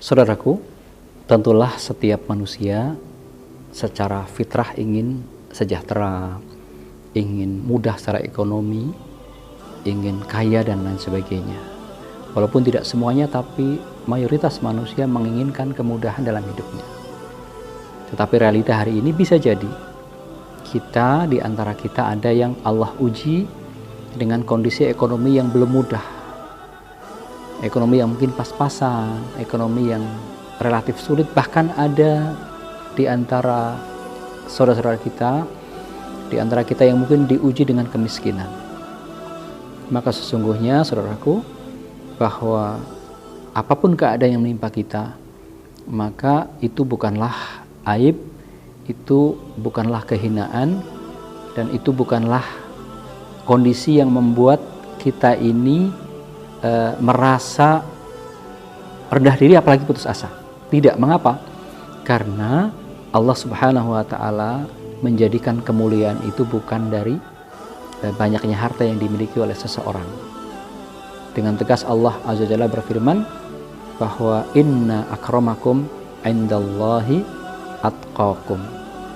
Saudaraku, tentulah setiap manusia secara fitrah ingin sejahtera, ingin mudah secara ekonomi, ingin kaya dan lain sebagainya. Walaupun tidak semuanya, tapi mayoritas manusia menginginkan kemudahan dalam hidupnya. Tetapi realita hari ini bisa jadi di antara kita ada yang Allah uji dengan kondisi ekonomi yang belum mudah. Ekonomi yang mungkin pas-pasan, ekonomi yang relatif sulit, bahkan ada di antara saudara-saudara kita, di antara kita yang mungkin diuji dengan kemiskinan. Maka sesungguhnya saudaraku, bahwa apapun keadaan yang menimpa kita, maka itu bukanlah aib, itu bukanlah kehinaan, dan itu bukanlah kondisi yang membuat kita ini merasa rendah diri apalagi putus asa. Tidak. Mengapa? Karena Allah Subhanahu wa Ta'ala menjadikan kemuliaan itu bukan dari banyaknya harta yang dimiliki oleh seseorang. Dengan tegas Allah Azza wa Jalla berfirman bahwa inna akramakum indallahi atqakum.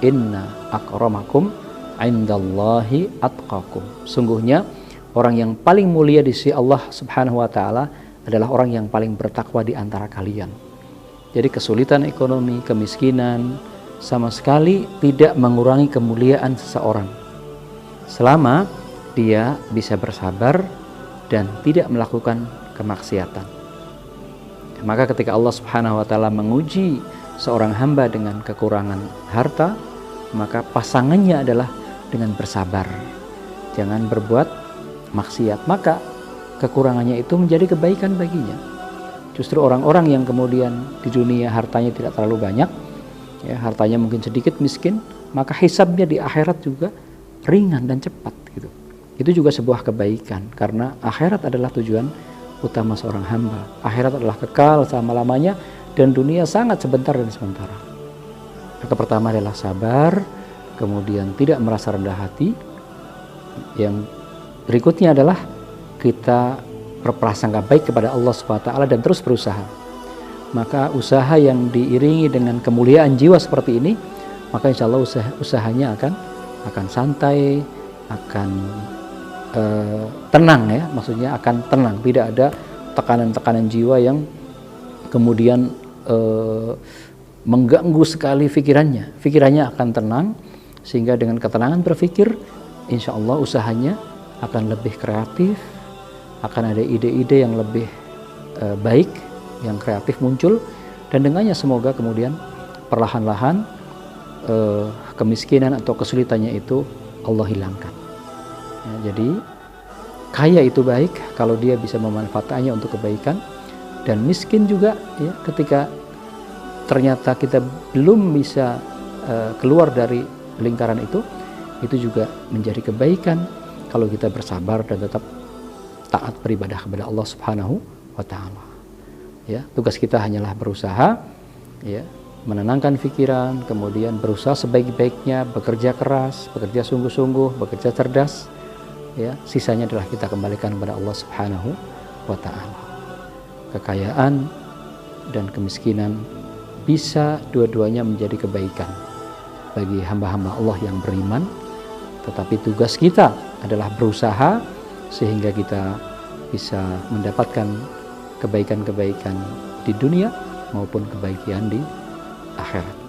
Inna akramakum indallahi atqakum. Sungguhnya orang yang paling mulia di sisi Allah Subhanahu wa Ta'ala adalah orang yang paling bertakwa di antara kalian. Jadi kesulitan ekonomi, kemiskinan sama sekali tidak mengurangi kemuliaan seseorang selama dia bisa bersabar dan tidak melakukan kemaksiatan. Maka ketika Allah Subhanahu wa Ta'ala menguji seorang hamba dengan kekurangan harta, maka pasangannya adalah dengan bersabar, jangan berbuat maksiat, maka kekurangannya itu menjadi kebaikan baginya. Justru orang-orang yang kemudian di dunia hartanya tidak terlalu banyak, ya, hartanya mungkin sedikit, miskin, maka hisabnya di akhirat juga ringan dan cepat gitu. Itu juga sebuah kebaikan, karena akhirat adalah tujuan utama seorang hamba. Akhirat adalah kekal selama-lamanya dan dunia sangat sebentar dan sementara. Maka pertama adalah sabar, kemudian tidak merasa rendah hati. Yang berikutnya adalah kita berprasangka baik kepada Allah SWT dan terus berusaha. Maka usaha yang diiringi dengan kemuliaan jiwa seperti ini, maka insya Allah usahanya akan santai, akan tenang, ya, maksudnya akan tenang, tidak ada tekanan-tekanan jiwa yang kemudian mengganggu sekali pikirannya akan tenang, sehingga dengan ketenangan berpikir insya Allah usahanya akan lebih kreatif, akan ada ide-ide yang lebih baik, yang kreatif muncul, dan dengannya semoga kemudian perlahan-lahan kemiskinan atau kesulitannya itu Allah hilangkan. Ya, jadi kaya itu baik kalau dia bisa memanfaatkannya untuk kebaikan, dan miskin juga, ya, ketika ternyata kita belum bisa keluar dari lingkaran itu juga menjadi kebaikan kalau kita bersabar dan tetap taat beribadah kepada Allah Subhanahu wa Ta'ala. Ya, tugas kita hanyalah berusaha, ya, menenangkan pikiran, kemudian berusaha sebaik-baiknya, bekerja keras, bekerja sungguh-sungguh, bekerja cerdas. Ya, sisanya adalah kita kembalikan kepada Allah Subhanahu wa Ta'ala. Kekayaan dan kemiskinan bisa dua-duanya menjadi kebaikan bagi hamba-hamba Allah yang beriman, tetapi tugas kita adalah berusaha sehingga kita bisa mendapatkan kebaikan-kebaikan di dunia maupun kebaikan di akhirat.